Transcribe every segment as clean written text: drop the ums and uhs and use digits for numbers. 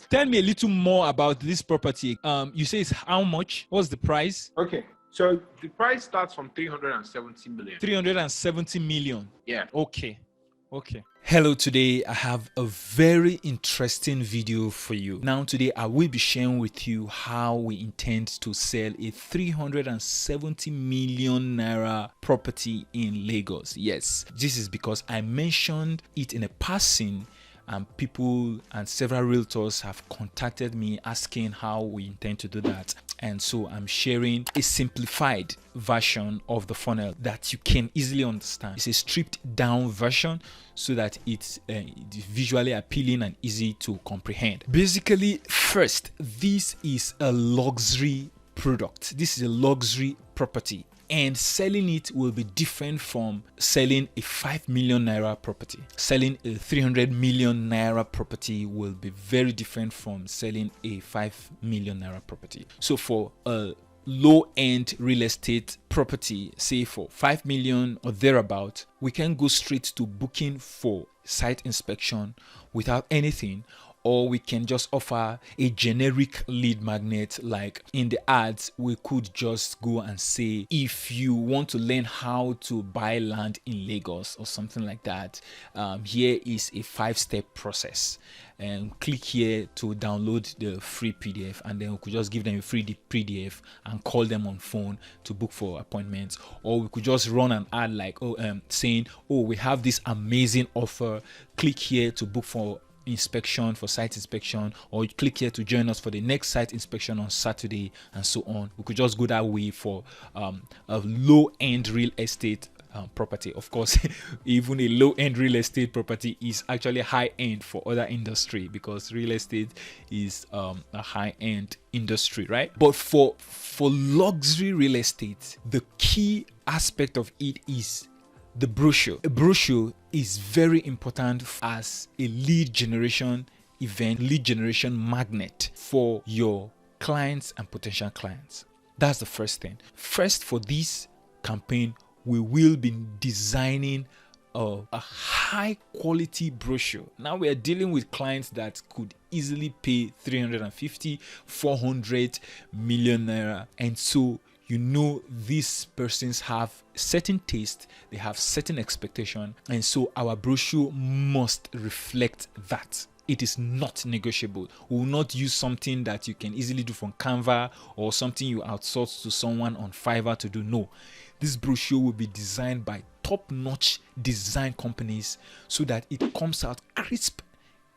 Tell me a little more about this property. You say it's how much? What's the price? Okay. So the price starts from 370 million. 370 million. Yeah. Okay. Hello, today I have a very interesting video for you. Now today I will be sharing with you how we intend to sell a 370 million naira property in Lagos. Yes, this is because I mentioned it in a passing, and people and several realtors have contacted me asking how we intend to do that, and so I'm sharing a simplified version of the funnel that you can easily understand. It's a stripped down version so that it's visually appealing and easy to comprehend. Basically, first, this is a luxury product. This is a luxury property, and selling it will be different from selling a 5 million naira property. Selling a 300 million naira property will be very different from selling a 5 million naira property. So for a low-end real estate property, say for 5 million or thereabout, we can go straight to booking for site inspection without anything, or we can just offer a generic lead magnet. Like in the ads, we could just go and say, if you want to learn how to buy land in Lagos or something like that, here is a 5-step process, and click here to download the free PDF, and then we could just give them a free PDF and call them on phone to book for appointments. Or we could just run an ad like saying, oh, we have this amazing offer, click here to book for inspection, for site inspection, or you click here to join us for the next site inspection on Saturday, and so on. We could just go that way for a low-end real estate property. Of course, even a low-end real estate property is actually high-end for other industry, because real estate is a high-end industry, right? But for luxury real estate, the key aspect of it is the brochure. A brochure is very important as a lead generation event, lead generation magnet for your clients and potential clients. That's the first thing. First, for this campaign, we will be designing a high quality brochure. Now we are dealing with clients that could easily pay 350, 400 million naira, and so you know these persons have certain taste, they have certain expectation, and so our brochure must reflect that. It is not negotiable. We will not use something that you can easily do from Canva or something you outsource to someone on Fiverr to do. No, this brochure will be designed by top-notch design companies so that it comes out crisp,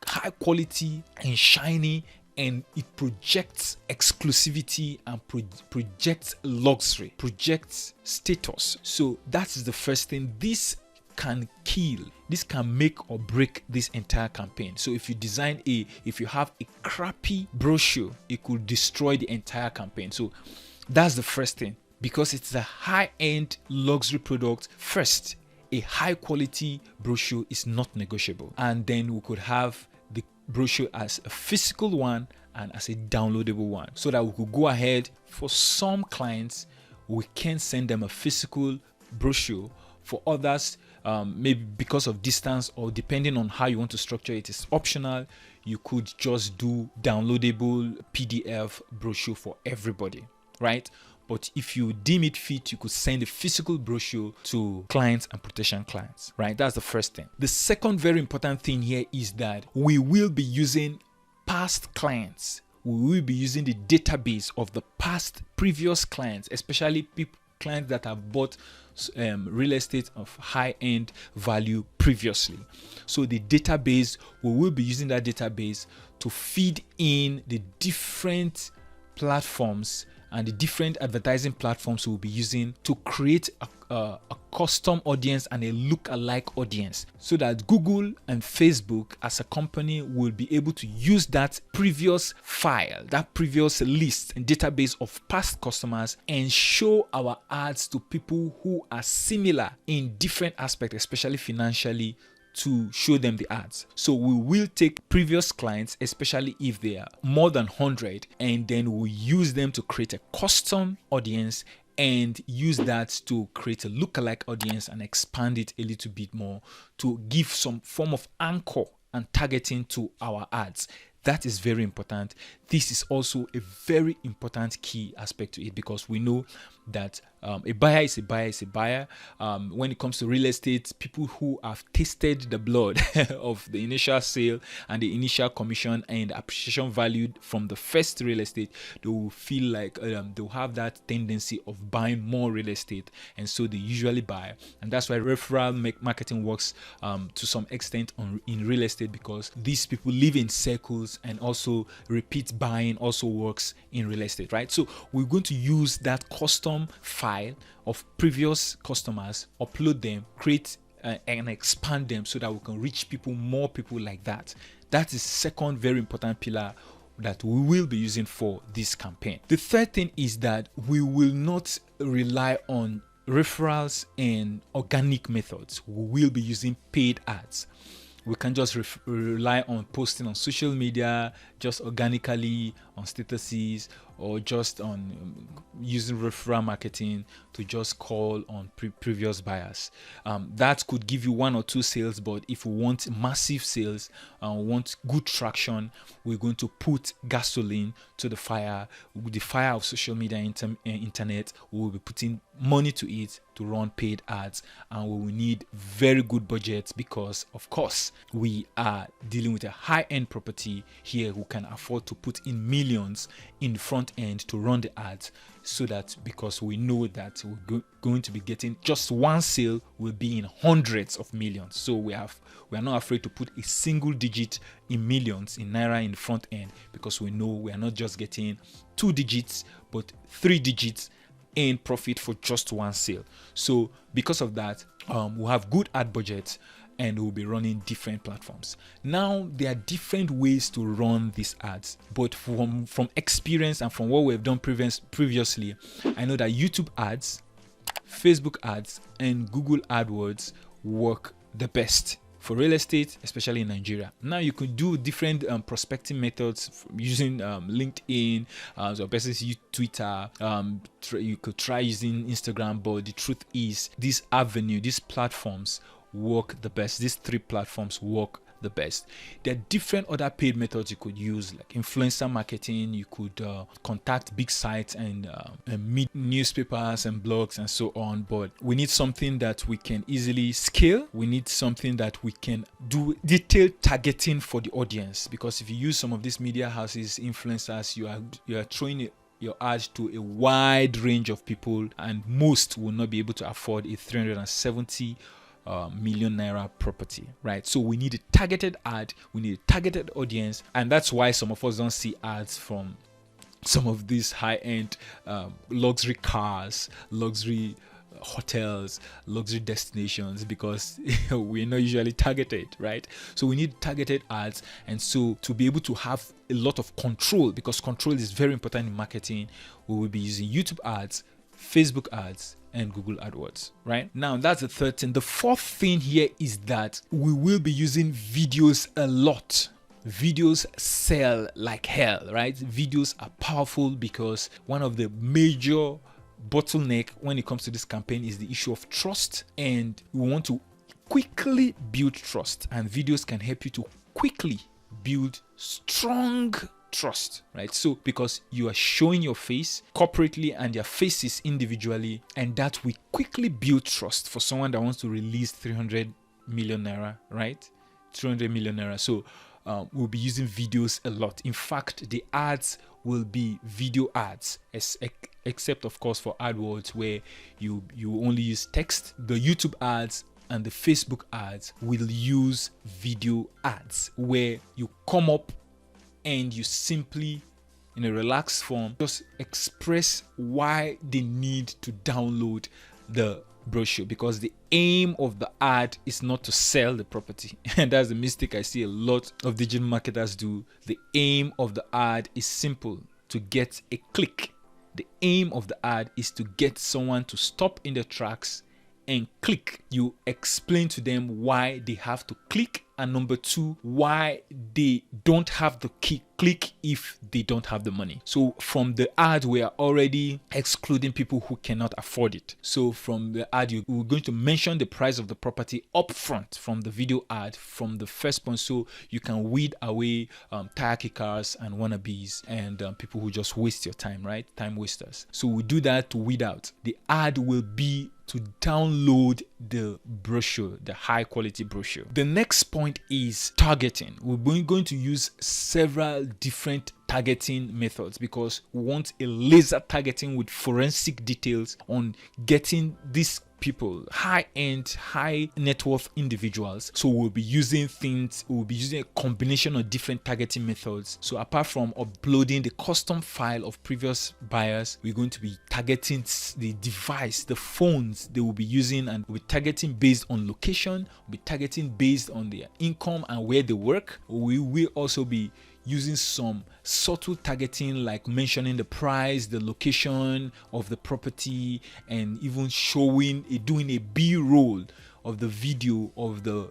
high quality and shiny, and it projects exclusivity and projects luxury, projects status. So that's the first thing. This can kill, this can make or break this entire campaign. So if you have a crappy brochure, it could destroy the entire campaign. So that's the first thing, because it's a high-end luxury product. First, a high quality brochure is not negotiable, and then we could have the brochure as a physical one and as a downloadable one, so that we could go ahead. For some clients, we can send them a physical brochure. For others, maybe because of distance or depending on how you want to structure it, it's optional. You could just do downloadable PDF brochure for everybody, right? But if you deem it fit, you could send a physical brochure to clients and potential clients, right? That's the first thing. The second very important thing here is that we will be using past clients. We will be using the database of the previous clients, especially clients that have bought real estate of high-end value previously. So the database, we will be using that database to feed in the different platforms and the different advertising platforms we'll be using to create a custom audience and a look-alike audience, so that Google and Facebook as a company will be able to use that previous file, that previous list and database of past customers, and show our ads to people who are similar in different aspects, especially financially, to show them the ads. So we will take previous clients, especially if they are more than 100, and then we use them to create a custom audience and use that to create a lookalike audience and expand it a little bit more to give some form of anchor and targeting to our ads. That is very important. This is also a very important key aspect to it, because we know that a buyer is a buyer is a buyer. When it comes to real estate, people who have tasted the blood of the initial sale and the initial commission and appreciation value from the first real estate, they will feel like they'll have that tendency of buying more real estate, and so they usually buy. And that's why referral marketing works to some extent in real estate, because these people live in circles, and also repeat buying also works in real estate, right? So we're going to use that custom file of previous customers, upload them, create and expand them so that we can reach more people like that. That is second very important pillar that we will be using for this campaign. The third thing is that we will not rely on referrals and organic methods. We will be using paid ads. We can just rely on posting on social media, just organically on statuses, or just on using referral marketing to just call on previous buyers. That could give you 1 or 2 sales, but if we want massive sales and want good traction, we're going to put gasoline to the fire. With the fire of social media and internet, we will be putting money to it to run paid ads, and we will need very good budgets, because of course we are dealing with a high-end property here who can afford to put in millions in the front end to run the ads, so that, because we know that we're going to be getting just one sale will be in hundreds of millions. So we are not afraid to put a single digit in millions in naira in the front end, because we know we are not just getting 2 digits but 3 digits in profit for just one sale. So because of that, we'll have good ad budgets, and we'll be running different platforms. Now, there are different ways to run these ads, but from experience and from what we've done previously, I know that YouTube ads, Facebook ads, and Google AdWords work the best for real estate, especially in Nigeria. Now, you could do different prospecting methods using LinkedIn, so persons use Twitter, you could try using Instagram, but the truth is these platforms work the best. These 3 platforms work the best. There are different other paid methods you could use, like influencer marketing. You could contact big sites and meet newspapers and blogs and so on, but we need something that we can easily scale. We need something that we can do detailed targeting for the audience, because if you use some of these media houses, influencers, you are throwing your ad to a wide range of people, and most will not be able to afford a 370 million naira property, right? So we need a targeted ad, we need a targeted audience, and that's why some of us don't see ads from some of these high-end luxury cars, luxury hotels, luxury destinations, because we're not usually targeted, right? So we need targeted ads, and so to be able to have a lot of control, because control is very important in marketing, we will be using YouTube ads, Facebook ads, and Google AdWords, right? Now, that's the third thing. The fourth thing here is that we will be using videos a lot. Videos sell like hell, right? Videos are powerful, because one of the major bottleneck when it comes to this campaign is the issue of trust, and we want to quickly build trust, and videos can help you to quickly build strong trust, right? So because you are showing your face corporately and their faces individually, and that will quickly build trust for someone that wants to release 300 million naira, right? 300 million naira. So we'll be using videos a lot. In fact, the ads will be video ads, except of course for AdWords, where you only use text. The YouTube ads and the Facebook ads will use video ads, where you come up and you simply, in a relaxed form, just express why they need to download the brochure, because the aim of the ad is not to sell the property. And that's the mistake I see a lot of digital marketers do. The aim of the ad is simple: to get a click. The aim of the ad is to get someone to stop in their tracks and click. You explain to them why they have to click and number two, why they don't have the click if they don't have the money. So from the ad, we are already excluding people who cannot afford it. So from the ad, we're going to mention the price of the property upfront from the video ad from the first point, so you can weed away tire kickers and wannabes and people who just waste your time, right? Time wasters. So we do that to weed out. The ad will be to download the brochure, the high quality brochure. The next point is targeting. We're going to use several different targeting methods because we want a laser targeting with forensic details on getting these people, high-end, high net worth individuals. So we'll be using a combination of different targeting methods. So apart from uploading the custom file of previous buyers, we're going to be targeting the device, the phones they will be using, and we'll be targeting based on location, we'll be targeting based on their income and where they work. We will also be using some subtle targeting like mentioning the price, the location of the property, and even doing a B-roll of the video of the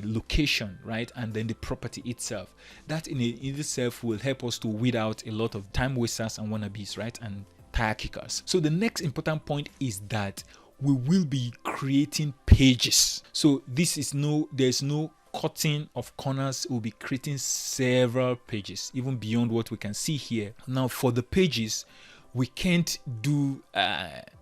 location, right? And then the property itself. That in itself will help us to weed out a lot of time wasters and wannabes, right? And tire kickers. So the next important point is that we will be creating pages. So there's no cutting of corners. We'll be creating several pages even beyond what we can see here. Now for the pages, we can't do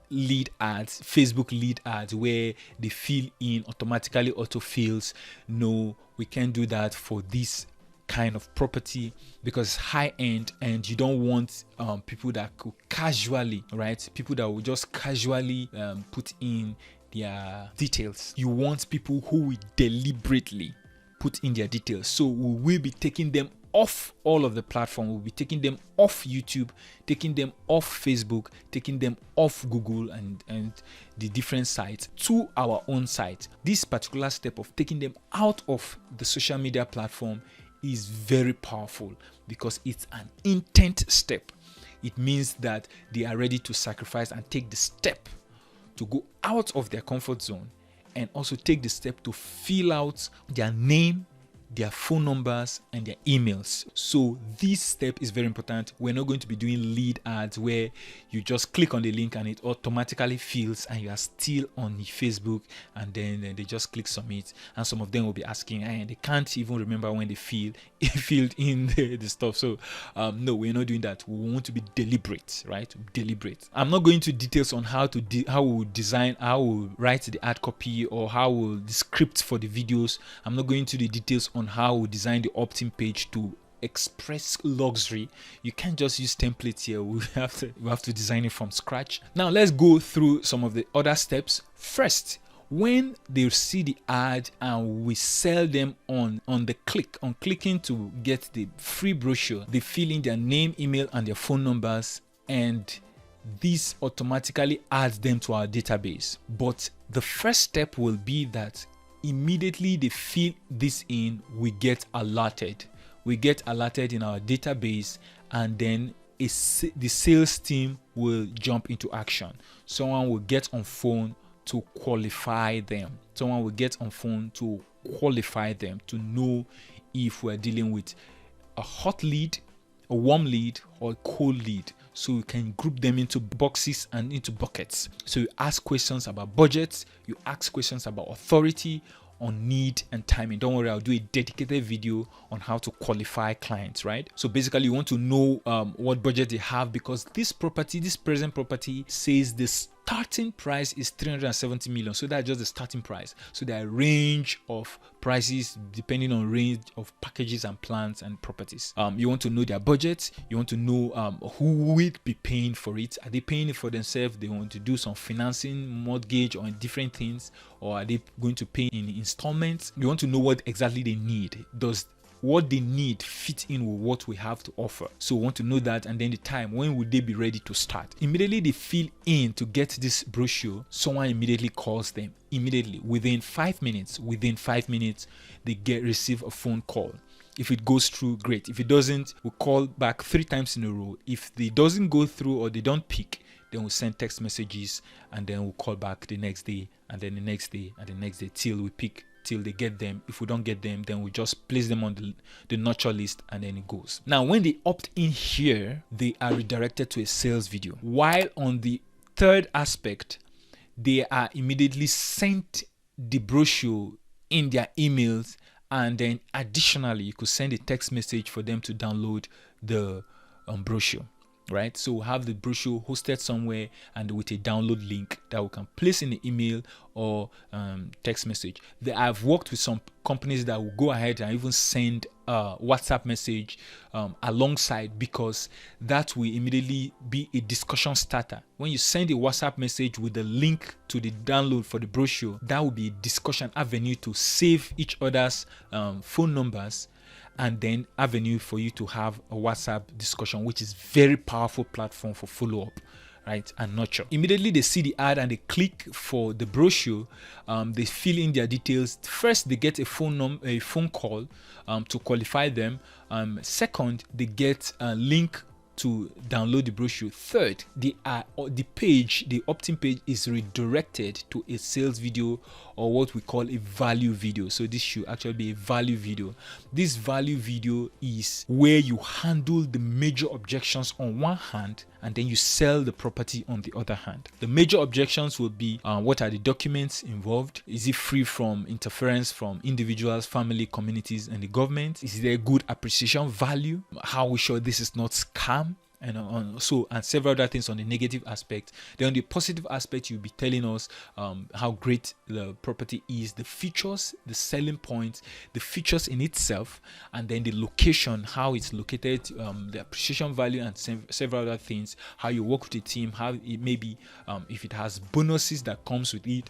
lead ads, Facebook lead ads where they fill in automatically auto-fills. No, we can't do that for this kind of property because high end, and you don't want people that could casually, right? People that will just casually put in their details. You want people who will deliberately put in their details. So we will be taking them off all of the platform. We'll be taking them off YouTube, taking them off Facebook, taking them off Google and the different sites to our own site. This particular step of taking them out of the social media platform is very powerful because it's an intent step. It means that they are ready to sacrifice and take the step to go out of their comfort zone and also take the step to fill out their name, their phone numbers, and their emails. So this step is very important. We're not going to be doing lead ads where you just click on the link and it automatically fills and you are still on Facebook, and then they just click submit, and some of them will be asking and they can't even remember when they filled in the stuff. So no, we're not doing that. We want to be deliberate, right? Deliberate. I'm not going to details on how we'll design, how we'll write the ad copy, or how we'll the script for the videos. I'm not going to the details on how we design the opt-in page to express luxury. You can't just use templates here. We have to design it from scratch. Now let's go through some of the other steps. First, when they see the ad and we sell them on clicking to get the free brochure, they fill in their name, email, and their phone numbers, and this automatically adds them to our database. But the first step will be that immediately they fill this in, we get alerted. We get alerted in our database, and then the sales team will jump into action. Someone will get on phone to qualify them. Someone will get on phone to qualify them to know if we're dealing with a hot lead, a warm lead, or a cold lead. So you can group them into boxes and into buckets. So you ask questions about budgets, you ask questions about authority, on need and timing. Don't worry, I'll do a dedicated video on how to qualify clients, right? So basically you want to know what budget they have, because this present property says the starting price is 370 million. So that's just the starting price. So there are a range of prices depending on range of packages and plans and properties. You want to know their budget. You want to know who will be paying for it. Are they paying it for themselves? They want to do some financing, mortgage, or different things, or are they going to pay in installments? You want to know what exactly they need. Does what they need fit in with what we have to offer? So we want to know that, and then the time, when would they be ready to start? Immediately they fill in to get this brochure, someone immediately calls them. Immediately, within 5 minutes, they receive a phone call. If it goes through, great. If it doesn't, we'll call back 3 times in a row. If it doesn't go through or they don't pick, then we'll send text messages, and then we'll call back the next day, and then the next day, and the next day, till we pick till they get them. If we don't get them, then we just place them on the nurture list, and then it goes. Now, when they opt in here, they are redirected to a sales video. While on the third aspect, they are immediately sent the brochure in their emails, and then additionally, you could send a text message for them to download the brochure. Right, so we'll have the brochure hosted somewhere and with a download link that we can place in the email or text message. I've worked with some companies that will go ahead and even send a WhatsApp message alongside, because that will immediately be a discussion starter. When you send a WhatsApp message with the link to the download for the brochure, that will be a discussion avenue to save each other's phone numbers, and then avenue for you to have a WhatsApp discussion, which is very powerful platform for follow-up, right, and nurture. Immediately they see the ad and they click for the brochure. They fill in their details. First, they get a phone call to qualify them. Second, they get a link to download the brochure. Third, the opt-in page is redirected to a sales video, or what we call a value video. So this should actually be a value video. This value video is where you handle the major objections on one hand, and then you sell the property on the other hand. The major objections will be what are the documents involved? Is it free from interference from individuals, family, communities, and the government? Is there good appreciation value? How we sure this is not scam? And several other things on the negative aspect. Then on the positive aspect, you'll be telling us how great the property is, the features, the selling points, the features in itself, and then the location, how it's located, the appreciation value, and several other things. How you work with the team, how it may be, if it has bonuses that comes with it.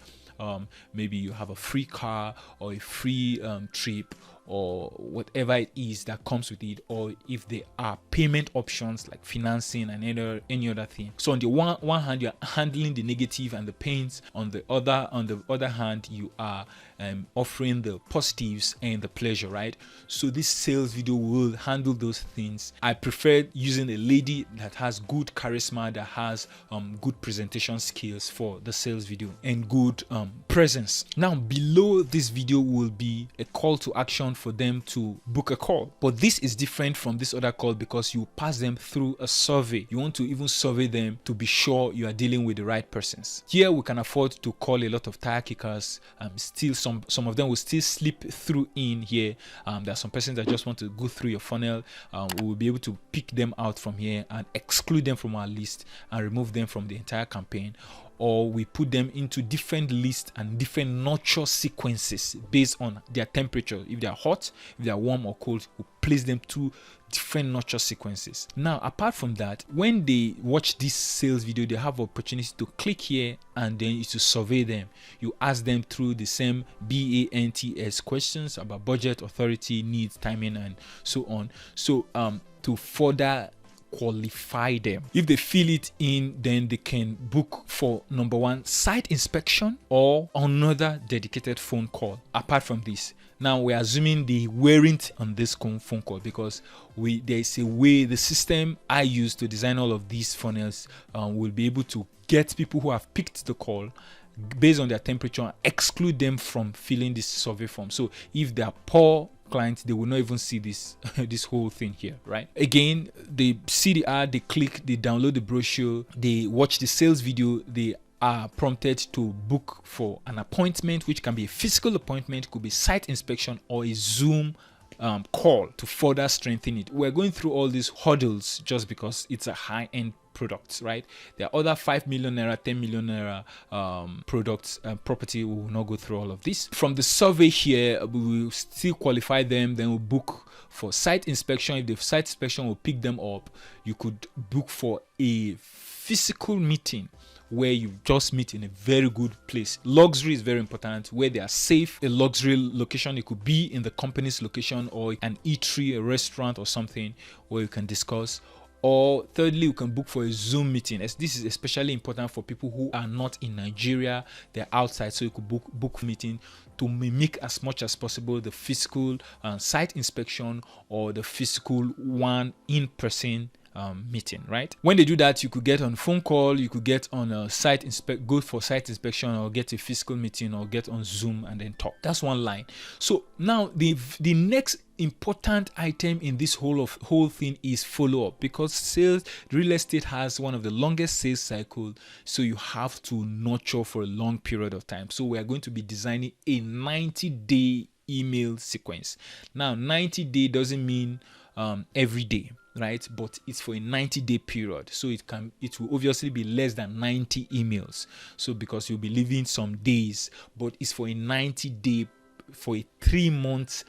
Maybe you have a free car or a free trip, or whatever it is that comes with it, or if there are payment options like financing and any other thing. So on the one hand, you are handling the negative and the pains. On the other hand, you are offering the positives and the pleasure, right? So this sales video will handle those things. I prefer using a lady that has good charisma, that has good presentation skills for the sales video, and good presence. Now, below this video will be a call to action for them to book a call, but this is different from this other call because you pass them through a survey. You want to even survey them to be sure you are dealing with the right persons. Here we can afford to call a lot of tire kickers. Still some of them will still slip through in here. There are some persons that just want to go through your funnel. We will be able to pick them out from here and exclude them from our list and remove them from the entire campaign. Or we put them into different lists and different nurture sequences based on their temperature. If they are hot, if they are warm or cold, we place them to different nurture sequences. Now, apart from that, when they watch this sales video, they have opportunity to click here and then to survey them. You ask them through the same BANTS questions about budget, authority, needs, timing, and so on. So to further qualify them. If they fill it in, then they can book for number one, site inspection or another dedicated phone call. Apart from this, now we're assuming they weren't on this phone call because there is a way the system I use to design all of these funnels will be able to get people who have picked the call based on their temperature and exclude them from filling this survey form. So if they are poor clients, they will not even see this this whole thing here, right? Again, they see the ad, they click, they download the brochure, they watch the sales video, they are prompted to book for an appointment, which can be a physical appointment, could be site inspection or a Zoom call to further strengthen it. We're going through all these hurdles just because it's a high-end products, right? There are other 5 million naira, 10 million naira products and property. We will not go through all of this. From the survey here, we will still qualify them, then we'll book for site inspection. If the site inspection will pick them up, you could book for a physical meeting where you just meet in a very good place. Luxury is very important, where they are safe. A luxury location, it could be in the company's location or an eatery, a restaurant or something where you can discuss. Or thirdly, you can book for a Zoom meeting. This is especially important for people who are not in Nigeria, they're outside, so you could book meeting to mimic as much as possible the physical site inspection or the physical one in-person meeting, right? When they do that, you could get on phone call, you could get on a go for site inspection, or get a physical meeting, or get on Zoom and then talk. That's one line. So now the next important item in this whole thing is follow-up, because real estate has one of the longest sales cycle, so you have to nurture for a long period of time. So we are going to be designing a 90-day email sequence. Now 90-day doesn't mean every day, right? But it's for a 90-day period, so it will obviously be less than 90 emails, so because you'll be leaving some days, but it's for a 90-day, for a 3-month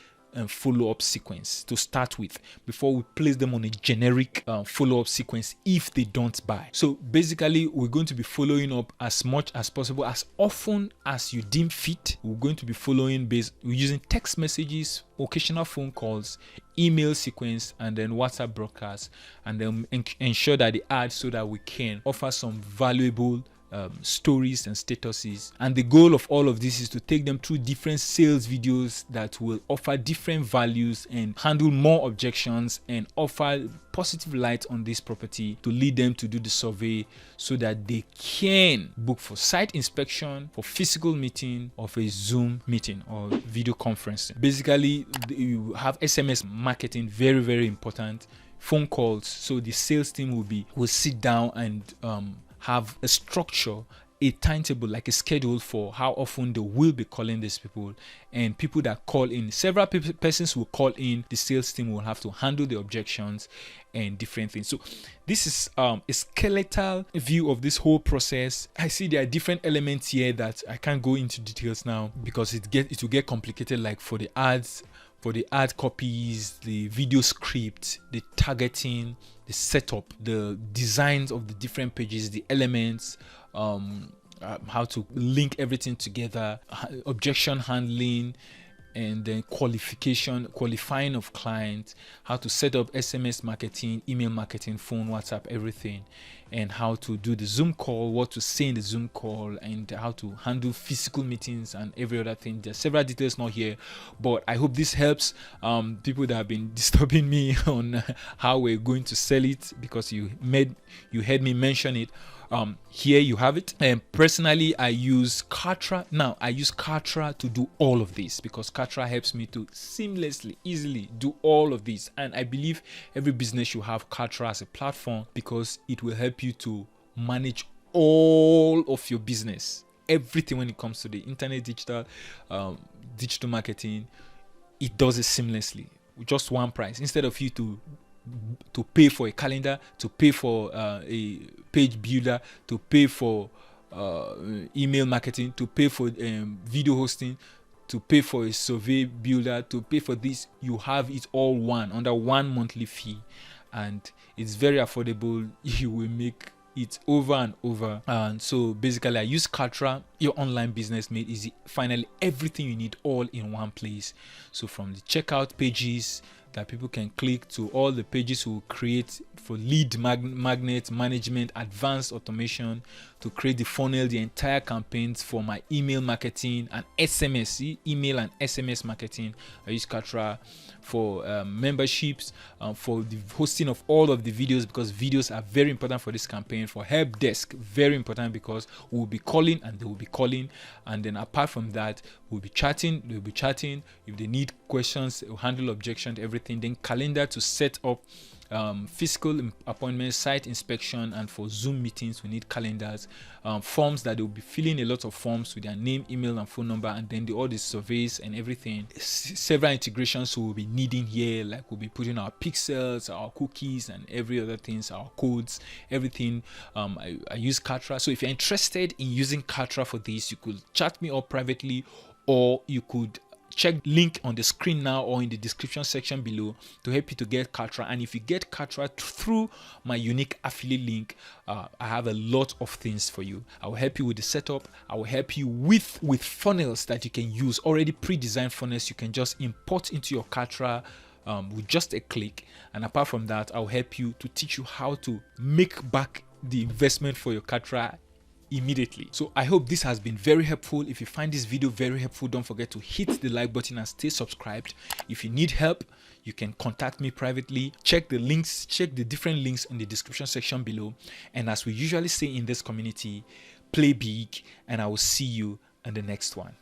follow-up sequence to start with, before we place them on a generic follow-up sequence if they don't buy. So basically, we're going to be following up as much as possible, as often as you deem fit. We're going to be following we're using text messages, occasional phone calls, email sequence, and then WhatsApp broadcasts, and then ensure that they add, so that we can offer some valuable stories and statuses. And the goal of all of this is to take them through different sales videos that will offer different values and handle more objections and offer positive light on this property, to lead them to do the survey, so that they can book for site inspection, for physical meeting, or for a Zoom meeting or video conferencing. Basically, you have SMS marketing, very, very important. Phone calls, so the sales team will sit down and have a structure, a timetable, like a schedule for how often they will be calling these people, and people that call in, several persons will call in, the sales team will have to handle the objections and different things. So this is a skeletal view of this whole process. I see there are different elements here that I can't go into details now, because it will get complicated, like for the ads, for the ad copies, the video script, the targeting, the setup, the designs of the different pages, the elements, how to link everything together, objection handling, and then qualifying of clients, how to set up SMS marketing, email marketing, phone, WhatsApp, everything, and how to do the Zoom call, what to say in the Zoom call, and how to handle physical meetings and every other thing. There's several details not here, but I hope this helps people that have been disturbing me on how we're going to sell it, because you heard me mention it. Here you have it. And personally, I use Kartra. Now I use Kartra to do all of this, because Kartra helps me to seamlessly, easily do all of this. And I believe every business should have Kartra as a platform, because it will help you to manage all of your business, everything when it comes to the internet, digital marketing. It does it seamlessly with just one price, instead of you to pay for a calendar, to pay for a page builder, to pay for email marketing, to pay for video hosting, to pay for a survey builder, to pay for this. You have it all under one monthly fee, and it's very affordable. You will make it over and over. And so basically, I use Kartra. Your online business made easy. Finally, everything you need all in one place. So from the checkout pages that people can click, to all the pages we'll create for lead magnet management, advanced automation, to create the funnel, the entire campaigns for my email marketing and SMS, email and SMS marketing. I use Kartra for memberships, for the hosting of all of the videos, because videos are very important for this campaign. For help desk, very important, because we'll be calling and they will be calling, and then apart from that, we'll be chatting, they'll be chatting. If they need questions, we'll handle objections, everything. Then calendar to set up physical appointments, site inspection, and for Zoom meetings we need calendars. Forms that they'll be filling a lot of forms with their name, email, and phone number, and then all the surveys and everything. Several integrations we'll be needing here, like we'll be putting our pixels, our cookies, and every other things, our codes, everything. I use Kartra. So if you're interested in using Kartra for this, you could chat me up privately, or you could check link on the screen now or in the description section below to help you to get Kartra. And if you get Kartra through my unique affiliate link, I have a lot of things for you. I will help you with the setup. I will help you with funnels that you can use, already pre-designed funnels you can just import into your Kartra with just a click. And apart from that, I'll help you to teach you how to make back the investment for your Kartra immediately. So I hope this has been very helpful. If you find this video very helpful, don't forget to hit the like button and stay subscribed. If you need help, you can contact me privately. Check the links, check the different links in the description section below. And as we usually say in this community, play big, and I will see you in the next one.